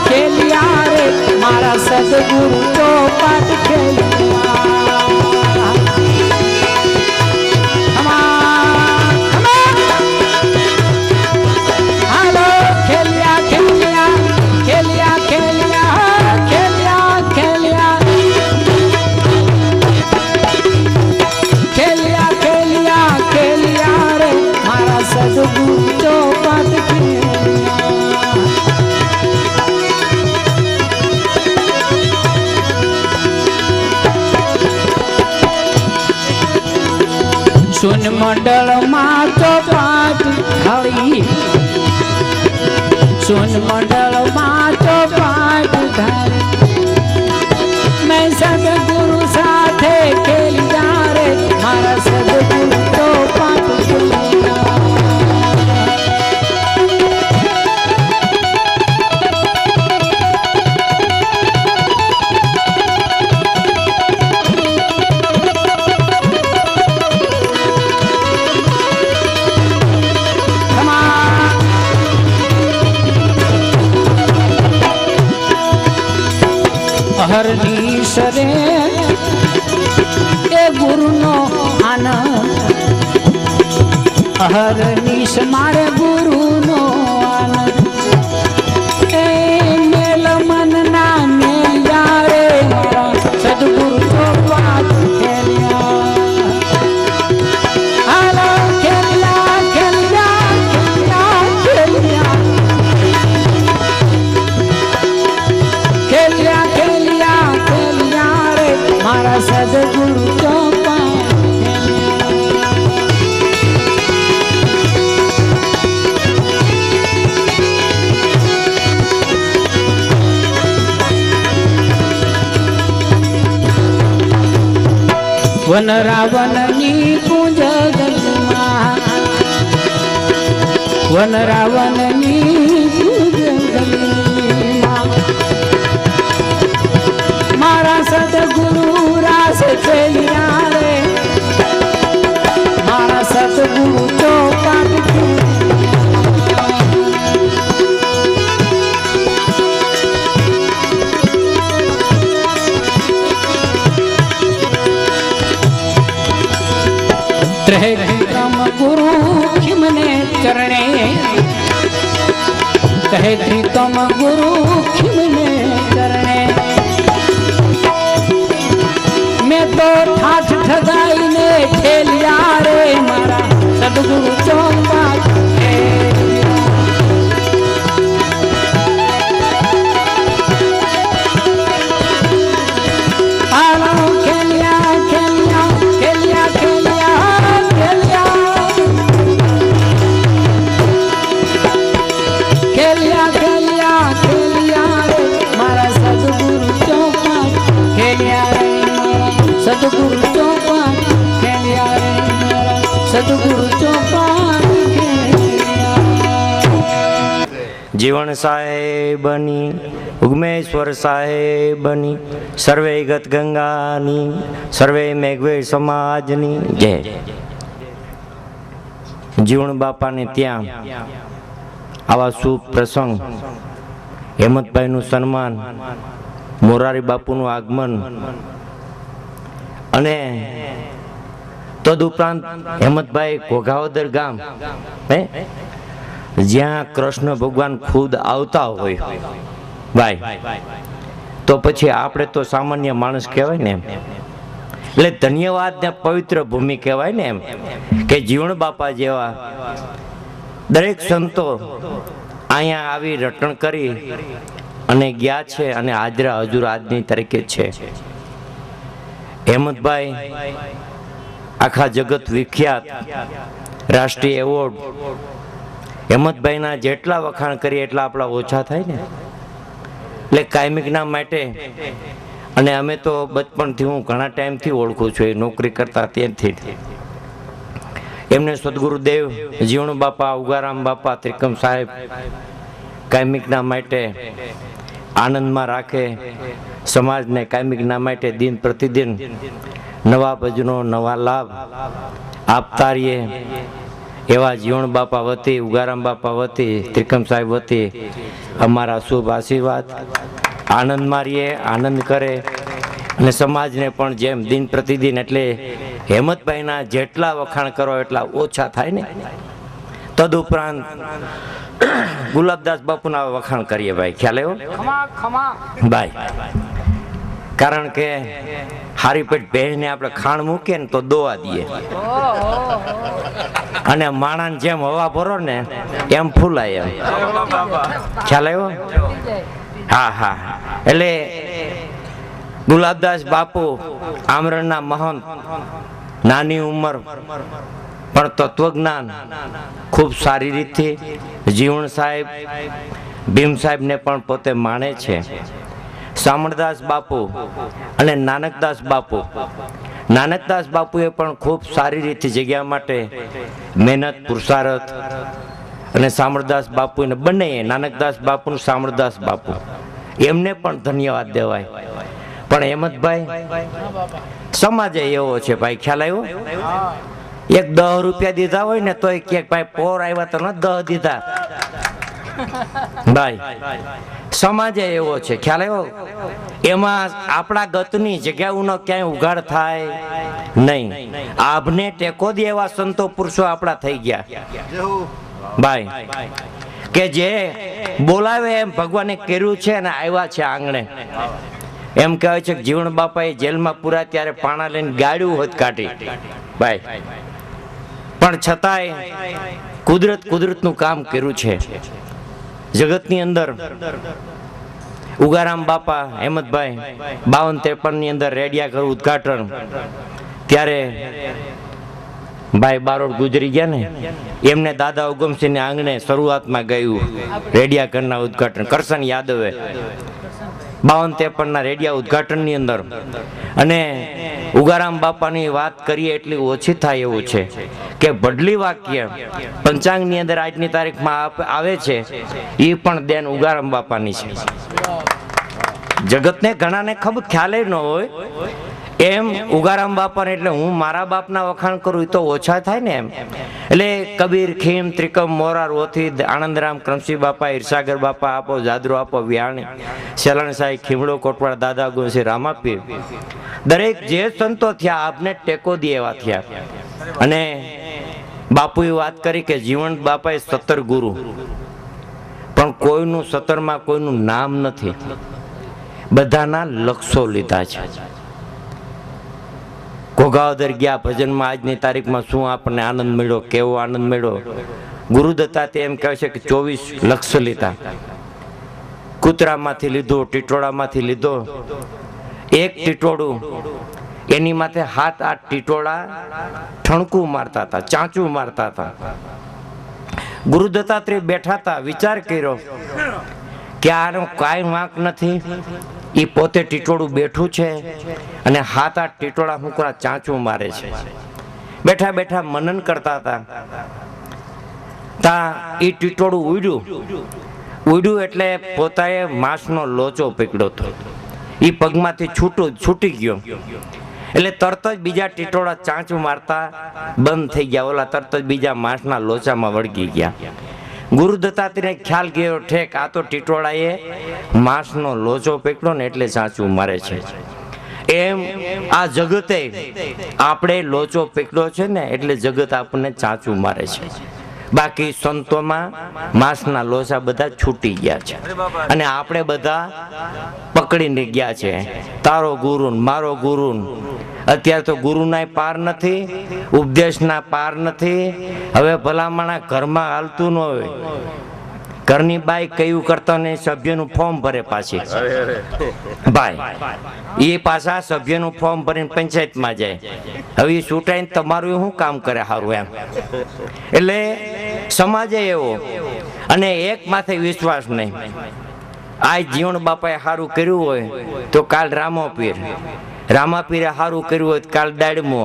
खेलिया रे मारा सदगुरु चौपाट खेलिया हेलो खेलिया खेलिया खेलिया खेलिया खेलिया खेलिया खेलिया खेलिया खेलिया रे मारा सदगुरु चौपाट खेलिया सुन मंडल माँ तो पाठ धड़ी सुन मंडल माँ तो पाठ धड़ी मैं सदगुरु साथे खेलिया रे मारा सदगुरु तो पाठ खेलिया हरनीश रे ए गुरु नो आनंद हरनीश मारे गुरु नो आनंद ए मेल मन ना मेलिया रे मारा सदगुरु तो बात खेलिया हेलो खेलिया खेलिया खेलिया खेलिया खेलिया खेलिया रे मारा सदगुरु चौपा वन रावण नी पूज गलमा वन रावण नी पूज गलमा मारा सतगुरु रास चलिया रे मारा सतगुरु चौपाट કહે ત્રિકમ ગુરુ ખિમને ચરણે કહે ત્રિકમ ગુરુ ખિમને ચરણે મેં તો ઠાઠ ઠગાઈને ખેલ્યા રે મારા સદગુરુ ચોપા સદગુરુ ચોપા ખેલ્યા રે સદગુરુ ચોપા જીવન સાહેબની ઉગમેશ્વર સાહેબની સર્વે ગત ગંગાની સર્વે મેઘવે સમાજની જય. જીવણ બાપાને ત્યાં આવા શુભ પ્રસંગ, હેમંતભાઈનું સન્માન, મોરારી બાપુનું આગમન અને તદુપરાંત હેમંતભાઈ ઘોઘાવદર ગામ જ્યાં કૃષ્ણ ભગવાન ખુદ આવતા હોય ભાઈ, તો પછી આપણે તો સામાન્ય માણસ કહેવાય ને એમ. એટલે ધન્યવાદ ને પવિત્ર ભૂમિ કહેવાય ને એમ કે જીવણ બાપા જેવા દરેક સંતો અહીંયા આવી રટણ કરી અને ગયા છે અને હાજરા હજુર આજની તરીકે છે. હેમંતભાઈ આખા જગત વિખ્યાત, રાષ્ટ્રીય એવોર્ડ. હેમંતભાઈના જેટલા વખાણ કરીએ એટલા આપણા ઓછા થાય ને. એટલે કાયમિકના માટે, અને અમે તો બચપણથી, હું ઘણા ટાઈમથી ઓળખું છું, એ નોકરી કરતા ત્યાંથી એમને સદગુરુદેવ જીવણ બાપા, ઉગારામ બાપા, ત્રિકમ સાહેબ કાયમિકના માટે આનંદમાં રાખે, સમાજને કાયમિકના માટે દિન પ્રતિદિન નવા ભજનો, નવા લાભ આપતા રહીએ એવા જીવણ બાપા વતી, ઉગારામ બાપા વતી, ત્રિકમ સાહેબ વતી અમારા શુભ આશીર્વાદ. આનંદમાં રહીએ, આનંદ કરે અને સમાજને પણ જેમ દિન પ્રતિદિન, એટલે હેમંતભાઈના જેટલા વખાણ કરો એટલા ઓછા થાય ને. તદુપરાંત ગુલાબદાસ બાપુના વખાણ કરીએ ભાઈ, ખ્યાલ આવ્યો ભાઈ? કારણ કે હારી પેટ ભેંસને આપણે ખાણ મૂકીએ ને તો દોવા દઈએ, અને માણાને જેમ હવા ભરો ને એમ ફૂલાય એમ. ખ્યાલ આવ્યો? હા હા. એટલે ગુલાબદાસ બાપુ આમરણના મહંત, નાની ઉંમર પણ તત્વજ્ઞાન ખૂબ સારી રીતથી જીવણ સાહેબ, ભીમ સાહેબને પણ પોતે માણે છે. શામળદાસ બાપુ અને નાનકદાસ બાપુ, નાનકદાસ બાપુએ પણ ખૂબ સારી રીતે જગ્યા માટે મહેનત, પુરુષાર્થ, અને શામળદાસ બાપુ ને બંને, નાનકદાસ બાપુ, શામળદાસ બાપુ, એમને પણ ધન્યવાદ દેવાય. પણ હેમંતભાઈ સમાજે એવો છે ભાઈ, ખ્યાલ આવ્યો? એક 10 રૂપિયા દીધા હોય ને તો કે ભાઈ પોર આવ્યા તો ન 10 દીધા ભાઈ. સમાજે એવો છે, ખ્યાલ આવ્યો? એમાં આપણા ગતની જગ્યાઓનો ક્યાંય ઉઘાડ થાય નહીં. આભને ટેકો દે એવા સંતો પુરુષો આપણા થઈ ગયા ભાઈ, કે જે બોલાવે એમ ભગવાને કર્યું છે અને આવ્યા છે આંગણે. એમ કહેવાય છે કે જીવણ બાપાએ જેલમાં પૂરા ત્યારે પાણા લઈને ગાડ્યું હોત કાઢી ભાઈ, પણ છતાંય કુદરતનું કામ કર્યું છે જગતની અંદર. ઉગારામ બાપા, હેમંતભાઈ 52-53 ની અંદર રેડિયા ઘર ઉદ્ઘાટન, ત્યારે ભાઈ બારોડ ગુજરી ગયા ને, એમને દાદા ઉગમસિંહ ને આંગણે શરૂઆતમાં ગયું રેડિયા ઘરના ઉદ્ઘાટન, કરશન યાદવે 52-53 ના રેડિયા ઉદ્ઘાટન ની અંદર. અને ઉગારામ બાપાની વાત કરીએ એટલી ઓછી થાય એવું છે કે ભડલી વાક્ય પંચાંગ ની અંદર આજની તારીખમાં આવે છે, એ પણ દેન ઉગારામ બાપાની છે. જગતને ઘણાને ખબર ખ્યાલ ન હોય એમ ઉગારામ બાપાને, એટલે હું મારા બાપના વખાણ કરું તો ઓછા થાય ને એમ. એટલે કબીર, ખીમ, ત્રિકમ, મોરા, રોથી, આનંદરામ, ક્રમસિંહ બાપા, ઈર્ષાગર બાપા આપો, જાદરો આપો, વ્યાણી, સેલણ સાહેબ, ખીમડો કોટવાડ, દાદા ગોસી, રામાપીર, દરેક જે સંતો થયા આપને ટેકો દે એવા થયા. અને બાપુએ વાત કરી કે જીવન બાપાએ 17 ગુરુ, પણ કોઈનું 17માં કોઈનું નામ નથી, બધાના લક્ષો લીધા છે. ઘોઘાવદર ગયા ભજનમાં, આજની તારીખમાં શું આપણને આનંદ મળ્યો, કેવો આનંદ મળ્યો. ગુરુદત્તા તે એમ કહે છે કે 24 લક્ષ લીધા. કૂતરામાંથી લીધો, ટીટોળામાંથી લીધો. એક ટીટોળું એની માથે 7-8 ટીટોળા ઠણકું મારતા હતા, ચાંચું મારતા હતા. ગુરુ દત્તાત્રેય બેઠા હતા, વિચાર કર્યો કે આનો કાંઈ વાંક નથી. એ પોતે ટીટોળું બેઠું છે અને 7-8 ટીટોળા હુંકરા ચાંચું મારે છે. બેઠા બેઠા મનન કરતા હતા. તા એ ટીટોળું ઉડ્યું એટલે પોતાએ માંસનો લોચો પકડ્યો હતો. એ પગમાંથી છૂટી ગયો એટલે તરત જ બીજા ટીટોળા ચાંચું મારતા બંધ થઈ ગયા. ઓલા તરત જ બીજા માંસના લોચામાં વળગી ગયા. ગુરુ દત્તાત્રેયને ખ્યાલ ગયો, ઠેક આ તો ટીટોળાએ માંસનો લોચો પકડ્યો ને એટલે ચાંચું મારે છે. એમ આ જગતે આપણે લોચો પકડ્યો છે ને એટલે જગત આપણને ચાંચું મારે છે. બાકી સંતોમાં માંસના લોચા બધા છૂટી ગયા છે અને આપણે બધા પકડીને ગયા છે. તારો ગુરુ મારો ગુરુ. અત્યારે તો ગુરુના પાર નથી, ઉપદેશના પાર નથી. હવે ભલામણા ઘરમાં હાલતું ન હોય. ઘરની બાઈ કયું કરતા ને સભ્યનું ફોર્મ ભરે પાછી ભાઈ, એ પાછા સભ્યનું ફોર્મ ભરીને પંચાયતમાં જાય. હવે એ છૂટાઈને તમારું શું કામ કરે સારું એમ. એટલે સમાજે એવો અને એક માથે વિશ્વાસ નહીં. આ જીવન બાપાએ સારું કર્યું હોય તો કાલ રામાપીરે સારું કર્યું હોય તો કાલ દાડમો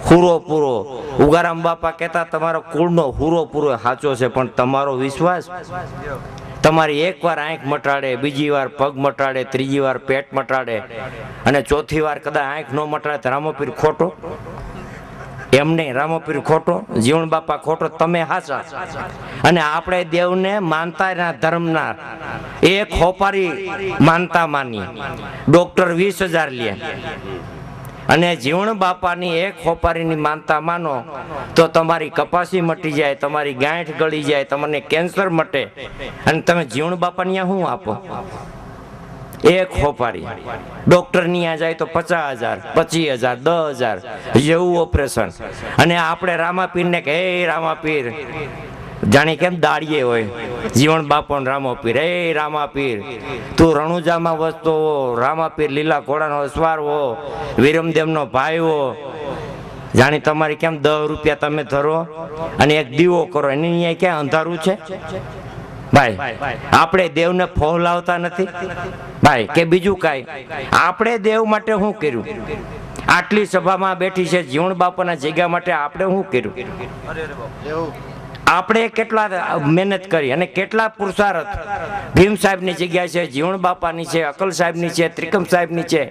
હુરો પૂરો. ઉગારામ બાપા કહેતા તમારો કુળનો હુરો પૂરો સાચો છે, પણ તમારો વિશ્વાસ તમારી એકવાર આંખ મટાડે, બીજી વાર પગ મટાડે, ત્રીજી વાર પેટ મટાડે અને ચોથી વાર કદાચ આંખ ન મટાડે તો રામાપીર ખોટો. એમ નહીં, રામાપીર ખોટો, જીવન બાપા ખોટો, તમે હાચા. અને આપણે દેવને માનતા ધર્મના એક હોપારી માનતા માની ડોક્ટર 20,000 લે અને જીવન બાપાની એક હોપારીની માનતા માનો તો તમારી કપાસી મટી જાય, તમારી ગાંઠ ગળી જાય, તમને કેન્સર મટે અને તમે જીવન બાપાને શું આપો? એક હોપારી. ડોક્ટર ની આ જાય તો 50,000, 25,000, 10,000 જેવું ઓપરેશન. અને આપણે રામાપીર ને કે હે રામાપીર, જાણે કેમ દાડીએ હોય જીવન બાપો રામાપીર, હે રામાપીર તું રણુજામાં વસતો હો, રામાપીર લીલા ઘોડાનો અસવાર હો, વિરમદેવનો ભાઈ હો, જાણે તમારી કેમ 10 રૂપિયા તમે ધરો અને એક દીવો કરો, એની અહીંયા ક્યાં અંધારું છે ભાઈ? આપણે દેવને ફોહલાવતા નથી ભાઈ કે બીજું કાંઈ. આપણે દેવ માટે શું કર્યું? આટલી સભામાં બેઠી છે જીવન બાપાના જગ્યા માટે આપણે શું કર્યું? આપણે કેટલા મહેનત કરી અને કેટલા પુરુષાર્થ. ભીમ સાહેબની જગ્યા છે, જીવન બાપાની છે, અકલ સાહેબની છે, ત્રિકમ સાહેબની છે.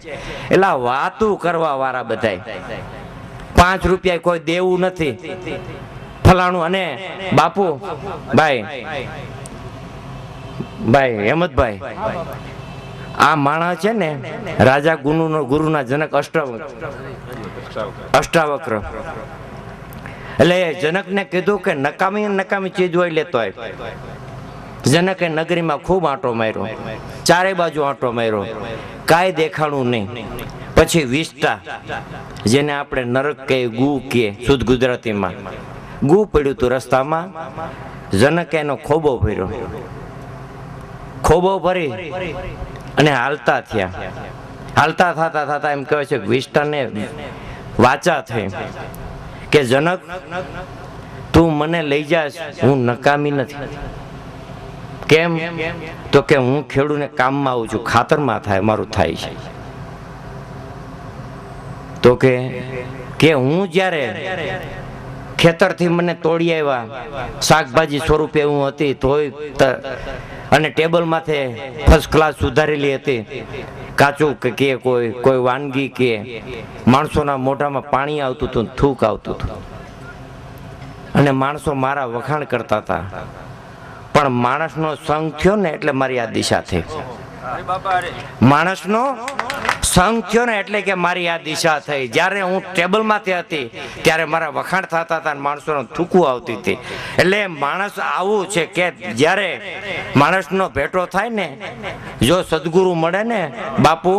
એટલે વાતું કરવા વાળા બધાય 5 રૂપિયા કોઈ દેવું નથી ફલાણું. અને બાપુ ભાઈ હેમતભાઈ, આ માણસ છે ને રાજા ગુરુના જનક અષ્ટાવક્ર. એટલે જનકને કીધું કે નકામી ચીજ હોય લેતો હોય. જનકે નગરીમાં ખૂબ આંટો માર્યો, ચારે બાજુ આંટો માર્યો, કાંઈ દેખાણું નહીં. પછી વિષ્ટા, જેને આપણે નરક કહે, ગુ કહે શુદ્ધ ગુજરાતીમાં, ગુ પડ્યું હતું રસ્તામાં. જનકે એનો ખોબો ભર્યો, ખોબો ભરી અને હાલતા થયા. હાલતા થતા એમ કહે છે કે વિષ્ટાને વાચા થઈ કે જનક તું મને લઈ જાશ, હું નકામી નથી. કેમ? તો કે હું ખેડૂને કામમાં આવું છું, ખાતરમાં થાય મારું થાય છે. તો કે હું જ્યારે ખેતરથી મને તોડી આવ્યા, શાકભાજી સ્વરૂપે હું હતી તોય અને ટેબલ માથે ફર્સ્ટ ક્લાસ સુધારેલી હતી. કાચું કે કોઈ વાનગી કે માણસોના મોઢામાં પાણી આવતું હતું, થૂક આવતું હતું અને માણસો મારા વખાણ કરતા હતા. પણ માણસનો સંગ થયો ને એટલે મારી આ દિશા થઈ. માણસનો સંગ થયો ને એટલે કે મારી આ દિશા થઈ. જ્યારે હું ટેબલમાંથી હતી ત્યારે મારા વખાણ થતા હતા અને માણસોને થૂકવું આવતી હતી. એટલે માણસ આવું છે કે જ્યારે માણસનો ભેટો થાય ને, જો સદગુરુ મળે ને બાપુ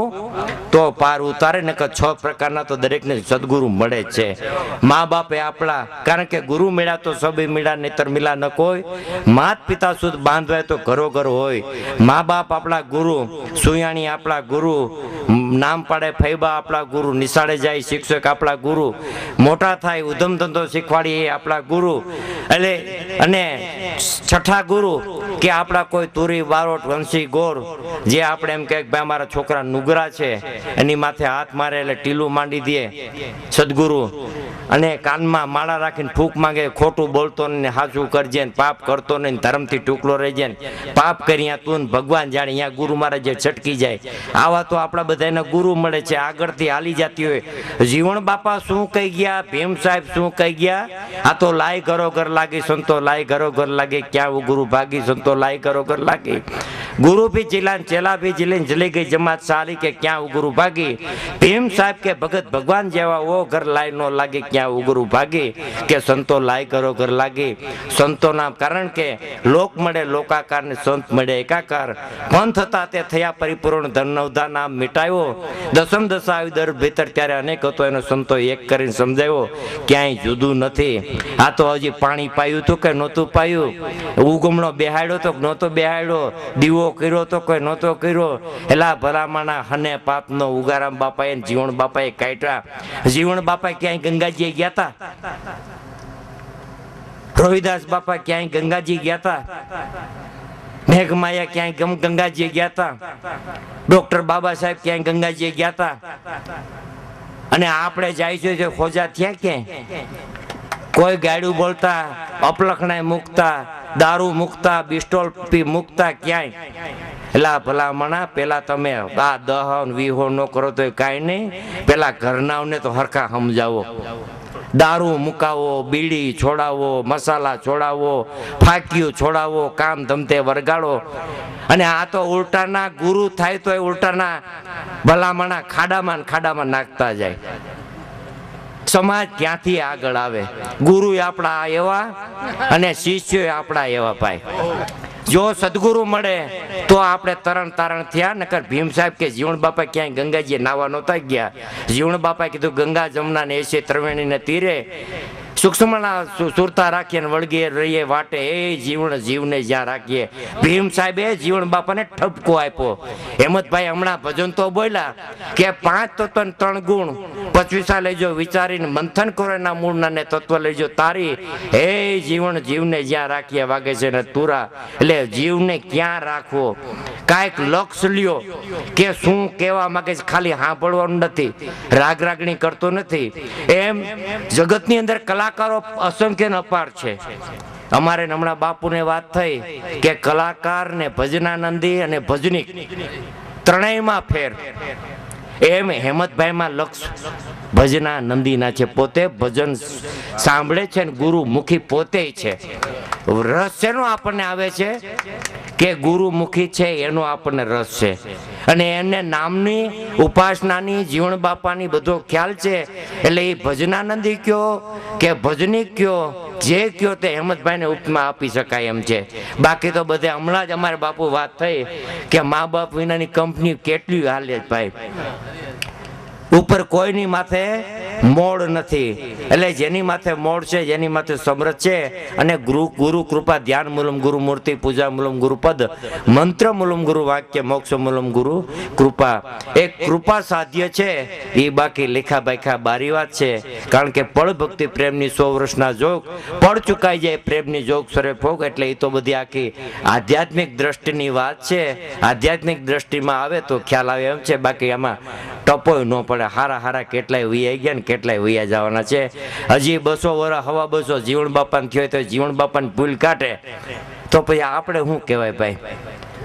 તો પાર ઉતારે ને. 6 પ્રકારના તો દરેકને સદગુરુ મળે જ છે. મા બાપ એ આપણા, કારણ કે ગુરુ મળ્યા તો સબે મળ્યા, નહીતર મિલા ન કોઈ. માત પિતા સુધ બાંધવાય તો ઘરો ઘર હોય. મા બાપ આપણા ગુરુ, સુયાણી આપણા ગુરુ, નામ પાડે ફૈબા આપણા ગુરુ, નિશાળે જાય શિક્ષક આપણા ગુરુ, મોટા થાય ઉધમ ધંધો શીખવાડી એ આપણા ગુરુ. એટલે અને છઠ્ઠા ગુરુ કે આપણા કોઈ તુરી બારોટ વંશી ગોર, જે આપણે એમ કે ભાઈ અમારા છોકરા નુગરા છે, એની માથે હાથ મારે એટલે ટીલું માંડી દે સદગુરુ. અને કાનમાં માળા રાખીને ફૂંક માંગે, ખોટું બોલતો ને સાચું કરજે ને, પાપ કરતો ને ધર્મથી ટુકડો રહેજે ને, પાપ કરી તું ભગવાન જાણે, અહીંયા ગુરુ મારા જે છટકી જાય. આવા તો આપણા બધાને ગુરુ મળે છે, આગળથી હાલી જતી હોય. જીવણ બાપા શું કહી ગયા, ભીમ સાહેબ શું કહી ગયા, આ તો લાય ઘરો ઘર લાગી સંતો, લાય ઘરો ઘર લાગે, ક્યાં ગુરુ ભાગી સંતો, લાય ઘરો ઘર લાગી. ગુરુ ભી ચીલા ચેલા ભી ચીલે જલી ગઈ જમાત સારી, કે ક્યાં ગુરુ ભાગી. ભીમ સાહેબ કે ભગત ભગવાન જેવા ઓ ઘર લાય નો લાગે, ક્યાં ગુરુ ભાગી. કે સંતો લાય ઘરો ઘર લાગી. સંતોના કારણ કે લોક મળે લોકાકાર ને સંત મળે એકાકાર. પંથ હતા તે થયા પરિપૂર્ણ, ધનવધા નામ મિટાયો. દસમ દશા આવી દર ભીતર ત્યારે અનેક હતો, એનો સંતો એક કરીને સમજાવ્યો. ક્યાંય જુદું નથી. આ તો હજી પાણી પાયું હતું કે નહોતું પાયું, ઉગમણો બેહાડ્યો તો નહોતો બેહાડ્યો, દીવો કર્યો તો કોઈ નહોતો કર્યો. એલા ભલામણા હને પાપનો ઉગારામ બાપાએ જીવણ બાપાએ કાઢ્યા. જીવણ બાપા ક્યાંય ગંગાજી ગયા હતા, રોહિદાસ બાપા ક્યાંય ગંગાજી ગયા હતા, મેઘમાયા ક્યાંય ગંગાજી ગયા હતા, ડોક્ટર બાબા સાહેબ ક્યાંય ગંગાજી ગયા હતા. અને આપણે જાય છે ખોજા થયા ક્યાંય, કોઈ ગાડું બોલતા, અપલખણાય મૂકતા, દારૂ મૂકતા, બિસ્ટોલ પી મૂકતા ક્યાંય. એલા ભલામણા પેલા તમે આ દહન વિહો ન કરો તો કાંઈ નહીં, પેલા ઘરનાઓને તો હરખા સમજાવો. દારૂ મુકાવો, બીડી છોડાવો, મસાલા છોડાવો, ફાંક્યું છોડાવો, કામ ધમતે વરગાડો. અને આ તો ઉલટાના ગુરુ થાય તો એ ઉલટાના ભલામણા ખાડામાં નાખતા જાય. સમાજ ક્યાંથી આગળ આવે? ગુરુ આપણા એવા અને શિષ્યો આપણા એવા ભાઈ. જો સદગુરુ મળે તો આપણે તરણ તારણ થયા. નકર ભીમ સાહેબ કે જીવણ બાપા ક્યાંય ગંગાજી નાવા નહોતા ગયા. જીવણ બાપાએ કીધું ગંગા જમના ને એસે ત્રિવેણીને તીરે સૂક્ષ્મના સુરતા રાખીએ ને વળગીએ રહીએ વાટે, એ જીવને જ્યાં રાખીએ. ભીમ સાહેબે જીવણ બાપાને ઠપકો આપ્યો. હેમંતભાઈ હમણાં ભજન તો બોલ્યા કે 5 તત્વ 3 ગુણ 25 લેજો વિચારીને, મંથન કરો એના મૂળના ને તત્વ લેજો તારી. હે જીવને જ્યાં રાખીએ વાગે છે ને તુરા. એટલે જીવને ક્યાં રાખવો, કાંઈક લક્ષ લ્યો કે શું કહેવા માંગે છે, ખાલી સાંભળવાનું નથી, રાગ રાગણી કરતો નથી. એમ જગતની અંદર કલાકારો અસંખ્ય અપાર છે. અમારે હમણાં બાપુને વાત થઈ કે કલાકાર ને ભજનાનંદી અને ભજનિક ત્રણેયમાં ફેર. એમ હેમંતભાઈમાં લક્ષ ભજનાનંદીના છે, પોતે ભજન સાંભળે છે ને ગુરુ મુખી પોતે છે. રસ શેનો આપણને આવે છે કે ગુરુમુખી છે એનો આપણને રસ છે. અને એને નામની ઉપાસનાની જીવણ બાપાની બધો ખ્યાલ છે. એટલે એ ભજનાનંદી કયો કે ભજનિક કયો, જે કયો તે હેમંતભાઈને ઉપમા આપી શકાય એમ છે. બાકી તો બધે હમણાં જ અમારે બાપુ વાત થઈ કે મા બાપ વિનાની કંપની કેટલી હાલે ભાઈ, ઉપર કોઈની માથે મોડ નથી. એટલે જેની માથે મોડ છે, જેની માથે સમરથ છે, અને ગુરુ કૃપા ધ્યાન મૂલમ ગુરુ મૂર્તિ, પૂજા મૂલમ ગુરુ પદ, મંત્ર મૂલમ ગુરુ વાક્ય, મોક્ષ મૂલમ ગુરુ કૃપા. એક કૃપા સાધ્ય છે એ બાકી લેખા બાખા બારી વાત છે. કારણ કે પળ ભક્તિ પ્રેમની 100 વર્ષના જોગ, પળ ચુકાઈ જાય પ્રેમની જોગ સરે ભોગ. એટલે એ તો બધી આખી આધ્યાત્મિક દ્રષ્ટિની વાત છે. આધ્યાત્મિક દ્રષ્ટિમાં આવે તો ખ્યાલ આવે એમ છે. બાકી આમાં ટપોય ન પડે. હારા કેટલાય વૈયા ગયા ને કેટલાય વૈયા જવાના છે. હજી 200 વર્ષ હવા 200 જીવણ બાપાને થયો તો જીવણ બાપાને ભૂલ કાઢે તો પછી આપણે શું કહેવાય ભાઈ?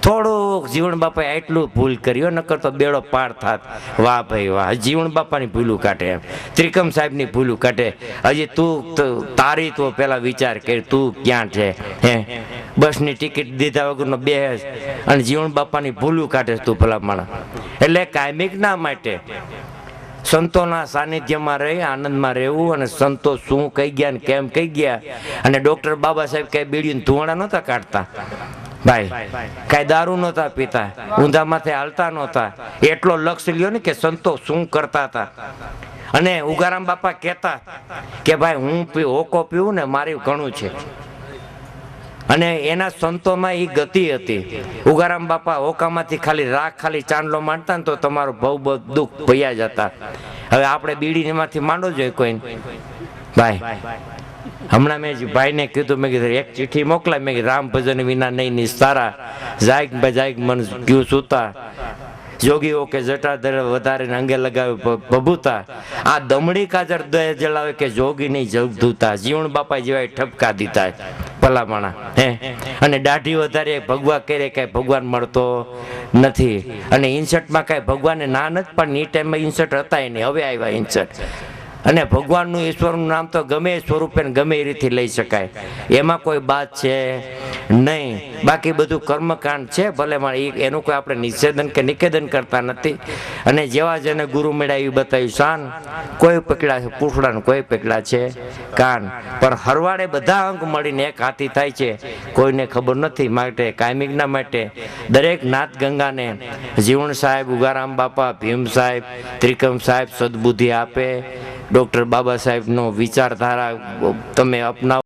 થોડુંક જીવણ બાપાએ આટલું ભૂલ કર્યો, નકર તો બેડો પાર થાત. વાહ ભાઈ વાહ, જીવણ બાપાની ભૂલું કાઢે એમ, ત્રિકમ સાહેબની ભૂલું કાઢે. હજી તું તારી તો પેલા વિચાર કર, તું ક્યાં છે? હે બસની ટિકિટ દીધા વગરનો બેસ અને જીવણ બાપાની ભૂલું કાઢે તું ભલા માણસ. એટલે કાયમિકના માટે સંતોના સાનિધ્યમાં રહી આનંદમાં રહેવું, અને સંતો શું કહી ગયા ને કેમ કહી ગયા. અને ડોક્ટર બાબા સાહેબ કઈ બીડીને ધુવાડા નહોતા કાઢતા ભાઈ, કઈ દારૂ નહોતા પીતા, ઊંધા માથે હાલતા નહોતા. એટલો લક્ષ્ય લ્યો ને કે સંતો શું કરતા હતા. અને ઉગારામ બાપા કહેતા કે ભાઈ હું હોકો પીવું ને મારી ઘણું છે. અને એના સંતોમાં એ ગતિ હતી. ઉગારામ બાપા હોકામાંથી ખાલી ચાંદલો માંડતા ને તો તમારો બહુ દુઃખ ભયા જતા. હવે આપણે બીડીમાંથી માંડો જોઈએ કોઈ ભાઈ. હમણાં મેં ભાઈને કીધું, મેં કીધું એક ચિઠ્ઠી મોકલાય, મેં કીધું રામ ભજન વિના નહીં નિસ્તારા, જાયક મન ક્યું સૂતા, જોગીઓ કે જટાધર વધારે અંગે લગાવે બબૂતા, આ દમડી કાજર દે જલાવે કે જોગી નહીં જગધૂતા, જીવણ બાપા જેવા ઠપકા દીધા ભલામણા હે. અને દાઢી વધારે ભગવા કરે કઈ ભગવાન મળતો નથી. અને ઇન્સર્ટમાં કઈ ભગવાનને ના નથી, પણ એ ટાઈમમાં ઇન્સર્ટ હતા નહીં, હવે આવ્યા ઇન્સર્ટ. અને ભગવાનનું ઈશ્વરનું નામ તો ગમે એ સ્વરૂપે ગમે એ રીતે લઈ શકાય, એમાં કોઈ બાત છે નહીં. બાકી બધું કર્મકાંડ છે, ભલે એનું કોઈ આપણે નિષેધન કે નિકેદન કરતા નથી. અને જેવા જેને ગુરુ મેળા એવી બતાવ્યું શાન, કોઈ પકડા છે પૂછડા, કોઈ પકડા છે કાન, પણ હરવાડે બધા અંગ મળીને એક હાથી થાય છે, કોઈને ખબર નથી. માટે કાયમિકના માટે દરેક નાથ ગંગાને જીવણ સાહેબ, ઉગારામ બાપા, ભીમ સાહેબ, ત્રિકમ સાહેબ સદબુદ્ધિ આપે. ડોક્ટર બાબા સાહેબનો વિચારધારા તમે અપનાવો.